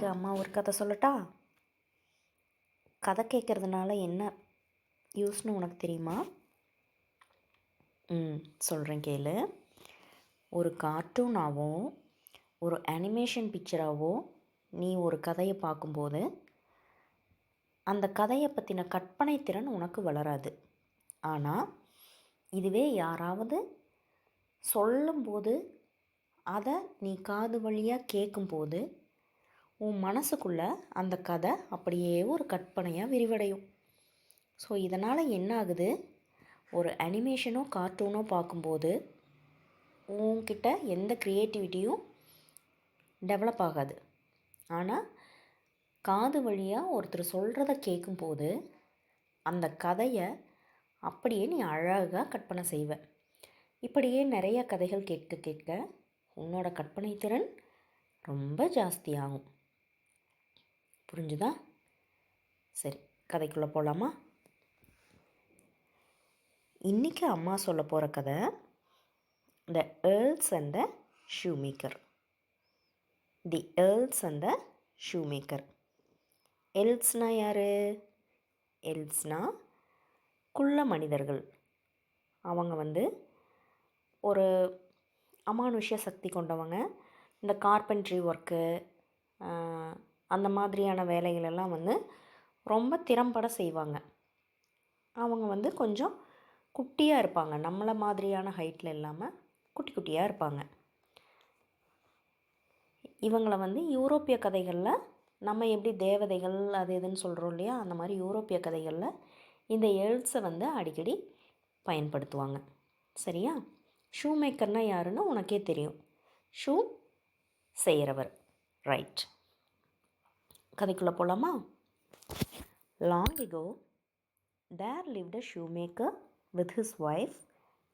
இன்றைக்கி அம்மா ஒரு கதை சொல்லட்டா? கதை கேட்குறதுனால என்ன யூஸ்னு உனக்கு தெரியுமா? சொல்கிறேன் கேளு. ஒரு கார்ட்டூனாவோ ஒரு அனிமேஷன் பிக்சராகவோ நீ ஒரு கதையை பார்க்கும்போது அந்த கதையை பற்றின கற்பனை திறன் உனக்கு வளராது. ஆனால் இதுவே யாராவது சொல்லும்போது அதை நீ காது வழியாக கேட்கும்போது உன் மனசுக்குள்ளே அந்த கதை அப்படியே ஒரு கற்பனையாக விரிவடையும். ஸோ இதனால் என்ன ஆகுது, ஒரு அனிமேஷனோ கார்ட்டூனோ பார்க்கும்போது உன்கிட்ட எந்த க்ரியேட்டிவிட்டியும் டெவலப் ஆகாது. ஆனால் காது வழியாக ஒருத்தர் சொல்கிறத கேட்கும்போது அந்த கதையை அப்படியே நீ அழகாக கற்பனை செய்வ. இப்படியே நிறைய கதைகள் கேட்க கேட்க உன்னோட கற்பனை திறன் ரொம்ப ஜாஸ்தியாகும். புரிஞ்சுதா? சரி, கதைக்குள்ளே போகலாமா? இன்றைக்கி அம்மா சொல்ல போகிற கதை the elves and the shoemaker. The elves and the shoemaker. எல்ஸ்னால் யார்? எல்ஸ்னால் குள்ள மனிதர்கள். அவங்க ஒரு அமானுஷ்ய சக்தி கொண்டவங்க. இந்த கார்பென்ட்ரி ஒர்க்கு அந்த மாதிரியான வேலைகளெல்லாம் ரொம்ப திறம்பட செய்வாங்க. அவங்க கொஞ்சம் குட்டியாக இருப்பாங்க, நம்மளை மாதிரியான ஹைட்டில் இல்லாமல் குட்டி குட்டியாக இருப்பாங்க. இவங்களை யூரோப்பிய கதைகளில் நம்ம எப்படி தேவதைகள் அது இதுன்னு சொல்கிறோம் இல்லையா, அந்த மாதிரி யூரோப்பிய கதைகளில் இந்த எல்ஸை அடிக்கடி பயன்படுத்துவாங்க. சரியா? ஷூ மேக்கர்னால் யாருன்னு உனக்கே தெரியும். ஷூ செய்கிறவர். ரைட், கதைக்குள்ளே போகலாமா? Long ago there lived a shoemaker with his wife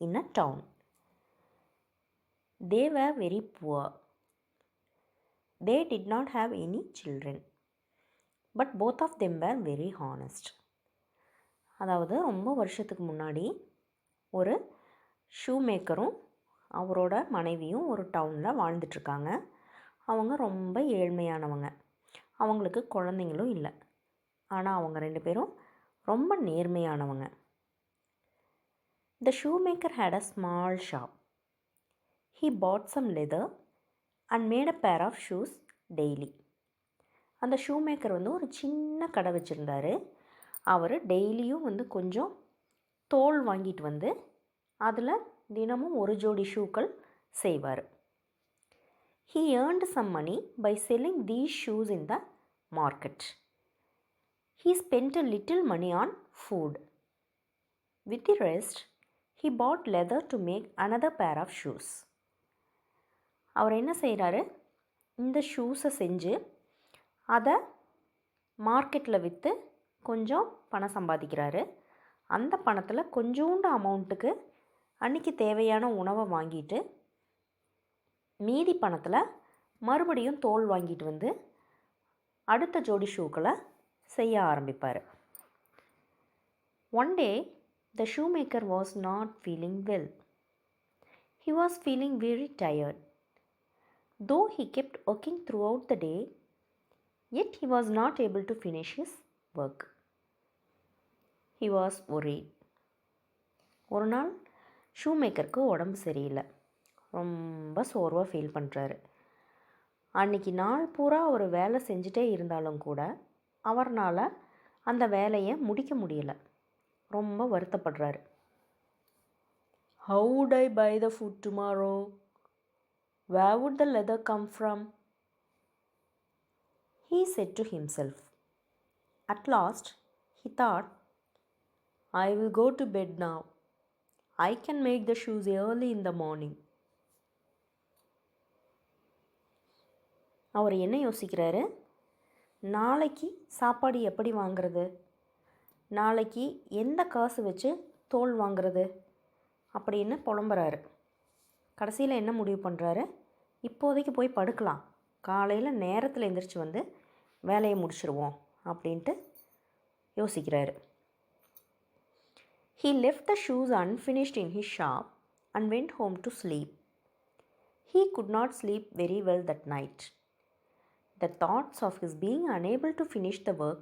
in a town. They were very poor. They did not have any children, but both of them were very honest. அதாவது ரொம்ப வருஷத்துக்கு முன்னாடி ஒரு shoe மேக்கரும் அவரோட மனைவியும் ஒரு டவுனில் வாழ்ந்துட்டுருக்காங்க. அவங்க ரொம்ப ஏழ்மையானவங்க. அவங்களுக்கு குழந்தைங்களும் இல்லை. ஆனால் அவங்க 2 பேரும் ரொம்ப நேர்மையானவங்க. The shoemaker had a small shop. He bought some leather and made a pair of shoes daily. அந்த ஷூமேக்கர் ஒரு சின்ன கடை வச்சுருந்தார். அவர் டெய்லியும் கொஞ்சம் தோல் வாங்கிட்டு அதில் தினமும் ஒரு ஜோடி ஷூக்கள் செய்வார். He earned some money by selling these shoes in the market. He spent a little money on food. With the rest, he bought leather to make another pair of shoes. அவர் என்ன செய்கிறாரு, இந்த ஷூஸை செஞ்சு அதை மார்க்கெட்டில் விற்று கொஞ்சம் பணம் சம்பாதிக்கிறாரு. அந்த பணத்தில் கொஞ்சோண்டு அமௌண்ட்டுக்கு அன்றைக்கி தேவையான உணவை வாங்கிட்டு மீதி பணத்தில் மறுபடியும் தோல் வாங்கிட்டு அடுத்த ஜோடி ஷூக்களை செய்ய ஆரம்பிப்பார். One day, the shoemaker was not feeling well. He was feeling very tired. Though he kept working throughout the day, yet he was not able to finish his work. He was worried. ஒரு நாள் ஷூமேக்கருக்கு உடம்பு சரியில்லை. ரொம்ப சோர்வாக feel பண்ணுறாரு. அன்றைக்கி நாள் பூரா அவர் வேலை செஞ்சுட்டே இருந்தாலும் கூட அவர்னால் அந்த வேலையை முடிக்க முடியலை. ரொம்ப வருத்தப்படுறாரு. How would I buy the food tomorrow? Where would the leather come from? He said to himself. At last, he thought, I will go to bed now. I can make the shoes early in the morning. அவர் என்ன யோசிக்கிறாரு, நாளைக்கு சாப்பாடு எப்படி வாங்கிறது, நாளைக்கு எந்த காசு வச்சு தோல் வாங்கிறது அப்படின்னு புலம்புறாரு. கடைசியில் என்ன முடிவு பண்ணுறாரு, இப்போதைக்கு போய் படுக்கலாம், காலையில் நேரத்தில் எந்திரிச்சு வேலையை முடிச்சிருவோம் அப்படின்ட்டு யோசிக்கிறாரு. He left the shoes unfinished in his shop and went home to sleep. He could not sleep very well that night. The thoughts of his being unable to finish the work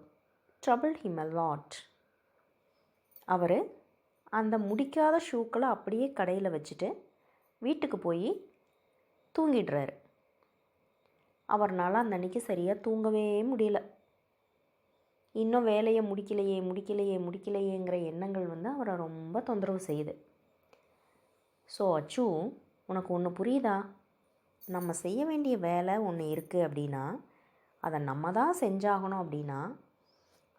troubled him a lot. அவர் அந்த முடிக்காத ஷூக்களை அப்படியே கடையில் வச்சுட்டு வீட்டுக்கு போய் தூங்கிடுறாரு. அவர்னால் அந்த அன்றைக்கி சரியாக தூங்கவே முடியல. இன்னும் வேலையை முடிக்கலையேங்கிற எண்ணங்கள் அவரை ரொம்ப தொந்தரவு செய்யுது. ஸோ அச்சு, உனக்கு ஒன்று புரியுதா? நம்ம செய்ய வேண்டிய வேலை ஒன்று இருக்குது அப்படின்னா அதை நம்ம தான் செஞ்சாகணும். அப்படின்னா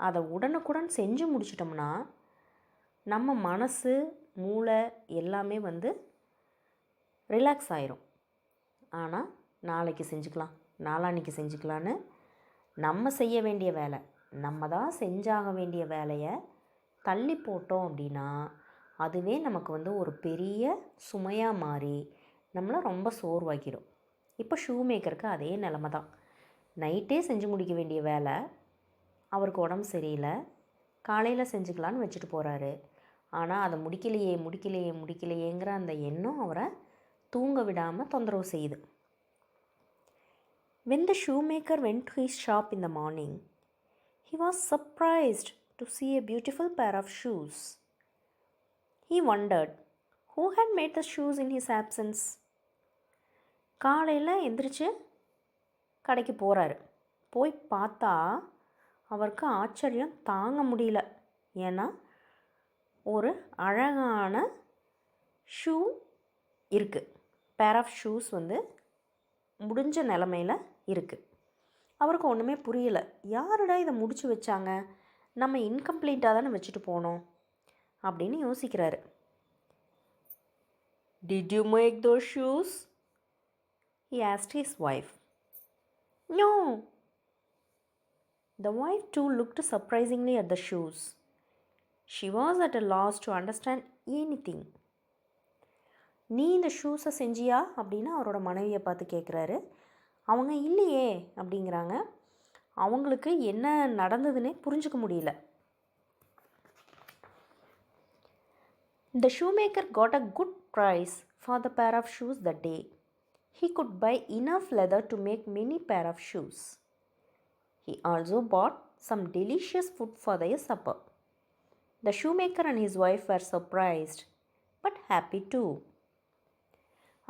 அதை உடனுக்குடன் செஞ்சு முடிச்சிட்டோம்னா நம்ம மனசு, மூளை எல்லாமே ரிலாக்ஸ் ஆயிரும். ஆனால் நாளைக்கு செஞ்சுக்கலாம், நாளான்னைக்கு செஞ்சுக்கலான்னு நம்ம செய்ய வேண்டிய வேலை, நம்ம தான் செஞ்சாக வேண்டிய வேலையை தள்ளி போட்டோம் அப்படின்னா அதுவே நமக்கு ஒரு பெரிய சுமையாக மாறி நம்மளை ரொம்ப சோர்வாக்கிடும். இப்போ ஷூ மேக்கருக்கு அதே நிலமை தான். நைட்டே செஞ்சு முடிக்க வேண்டிய வேலை அவருக்கு உடம்பு சரியில்லை, காலையில் செஞ்சுக்கலான்னு வச்சுட்டு போகிறாரு. ஆனால் அதை முடிக்கலையேங்கிற அந்த எண்ணம் அவரை தூங்க விடாமல் தொந்தரவு செய்யுது. When the shoemaker went to his shop in the morning, he was surprised to see a beautiful pair of shoes. He wondered who had made the shoes in his absence. காலையில் எந்திரிச்சு கடைக்கு போகிறாரு. போய் பார்த்தா அவருக்கு ஆச்சரியம் தாங்க முடியல. ஏன்னா ஒரு அழகான ஷூ இருக்குது. பேர் ஆஃப் ஷூஸ் முடிஞ்ச நிலமையில் இருக்குது. அவருக்கு ஒன்றுமே புரியல. யாருடா இதை முடிச்சு வச்சாங்க? நம்ம இன்கம்ப்ளீட்டாக தானே வச்சுட்டு போனோம் அப்படின்னு யோசிக்கிறாரு. Did you make those shoes? He asked his wife. No. The wife too looked surprisingly at the shoes. She was at a loss to understand anything. நீ இந்த ஷூஸை செஞ்சியா அப்படின்னு அவரோட மனைவியை பார்த்து கேட்குறாரு. அவங்க இல்லையே அப்படிங்கிறாங்க. அவங்களுக்கு என்ன நடந்ததுன்னே புரிஞ்சுக்க முடியல. The shoemaker got a good price for the pair of shoes that day. He could buy enough leather to make many pair of shoes. He also bought some delicious food for their supper. The shoemaker and his wife were surprised but happy too.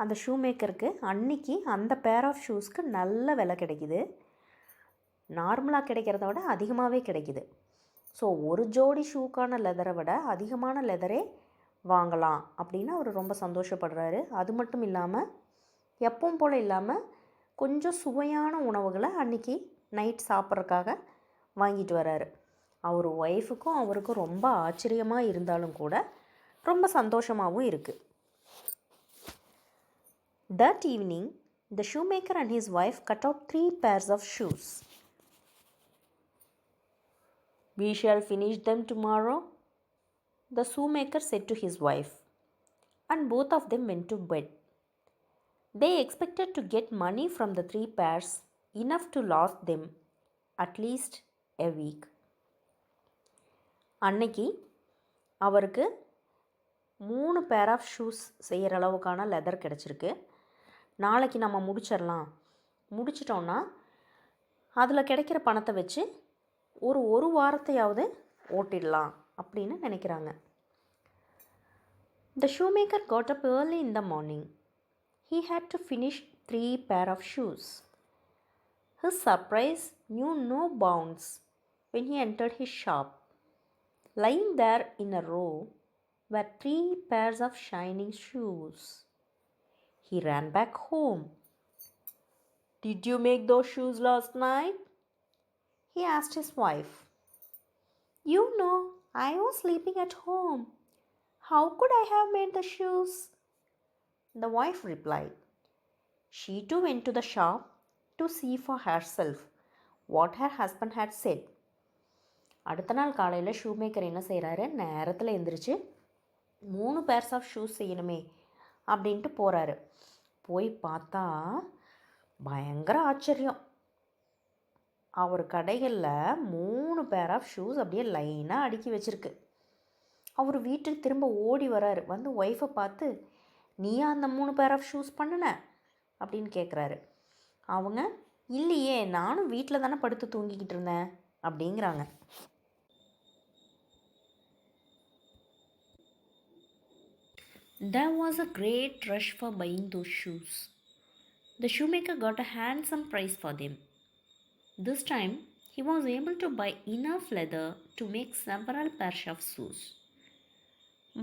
அந்த shoe மேக்கருக்கு அன்னைக்கு அந்த pair of ஷூஸ்க்கு நல்ல விலை கிடைக்குது. நார்மலாக கிடைக்கிறத விட அதிகமாகவே கிடைக்குது. ஸோ ஒரு ஜோடி ஷூக்கான லெதரை விட அதிகமான லெதரே வாங்கலாம் அப்படின்னு அவர் ரொம்ப சந்தோஷப்படுறாரு. அது மட்டும் இல்லாமல் எப்பவும் போல் இல்லாமல் கொஞ்சம் சுவையான உணவுகளை அன்றைக்கி நைட் சாப்பிட்றதுக்காக வாங்கிட்டு வராரு. அவர் ஒய்ஃபுக்கும் அவருக்கும் ரொம்ப ஆச்சரியமாக இருந்தாலும் கூட ரொம்ப சந்தோஷமாகவும் இருக்குது. That evening, the shoemaker and his wife cut out 3 pairs of shoes. We shall finish them tomorrow, the shoemaker said to his wife, and both of them went to bed. They expected to get money from the 3 pairs, enough to last them at least a week. அன்னைக்கு அவருக்கு 3 pair of shoes செய்கிற அளவுக்கான leather கிடச்சிருக்கு. நாளைக்கு நம்ம முடிச்சிட்டோன்னா அதில் கிடைக்கிற பணத்தை வச்சு ஒரு வாரத்தையாவது ஓட்டிடலாம் அப்படின்னு நினைக்கிறாங்க. The shoemaker got up early in the morning. He had to finish 3 pair of shoes. His surprise knew no bounds when he entered his shop. Lying there in a row were 3 pairs of shining shoes. He ran back home. Did you make those shoes last night? He asked his wife. You know, I was sleeping at home. How could I have made the shoes? The wife replied. She too went to the shop to see for herself what her husband had said. அடுத்த நாள் காலையில் shoe maker என்ன செய்கிறாரு, நேரத்தில் எந்திரிச்சு 3 purse of shoes செய்யணுமே அப்படின்ட்டு போகிறாரு. போய் பார்த்தா பயங்கர ஆச்சரியம். அவர் கடைகளில் 3 பேர் ஆஃப் ஷூஸ் அப்படியே லைனாக அடுக்கி வச்சுருக்கு. அவர் வீட்டுக்கு திரும்ப ஓடி வராரு. வந்து ஒய்ஃபை பார்த்து, நீயா அந்த 3 பேர் ஆஃப் ஷூஸ் பண்ணின அப்படின்னு கேட்குறாரு. அவங்க, இல்லையே, நானும் வீட்டில் தானே படுத்து தூங்கிக்கிட்டு இருந்தேன் அப்படிங்கிறாங்க. There was a great rush for buying those shoes. The shoemaker got a handsome price for them. This time, he was able to buy enough leather to make several pairs of shoes.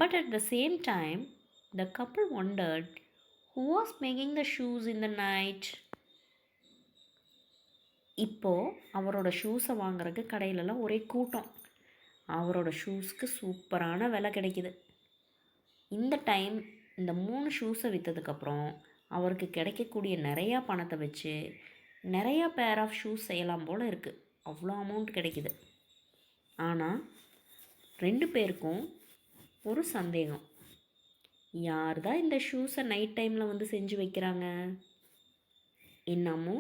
But at the same time, the couple wondered who was making the shoes in the night. இப்போது அவரோட ஷூஸை வாங்குறதுக்கு கடையிலலாம் ஒரே கூட்டம். அவரோட ஷூஸ்க்கு சூப்பரான விலை கிடைக்கிது. இந்த டைம் இந்த 3 ஷூஸை விற்றதுக்கப்புறம் அவருக்கு கிடைக்கக்கூடிய நிறையா பணத்தை வச்சு நிறையா பேர் ஆஃப் ஷூஸ் செய்யலாம் போல் இருக்குது. அவ்வளோ அமௌண்ட் கிடைக்கிது. ஆனால் 2 பேருக்கும் ஒரு சந்தேகம். யார் தான் இந்த ஷூஸை நைட் டைமில் வந்து செஞ்சு வைக்கிறாங்க? என்னமோ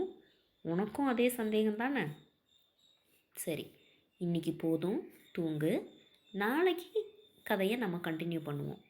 உனக்கும் அதே சந்தேகம் தானே? சரி, இன்றைக்கி போதும், தூங்கு. நாளைக்கு கதையை நம்ம கண்டினியூ பண்ணுவோம்.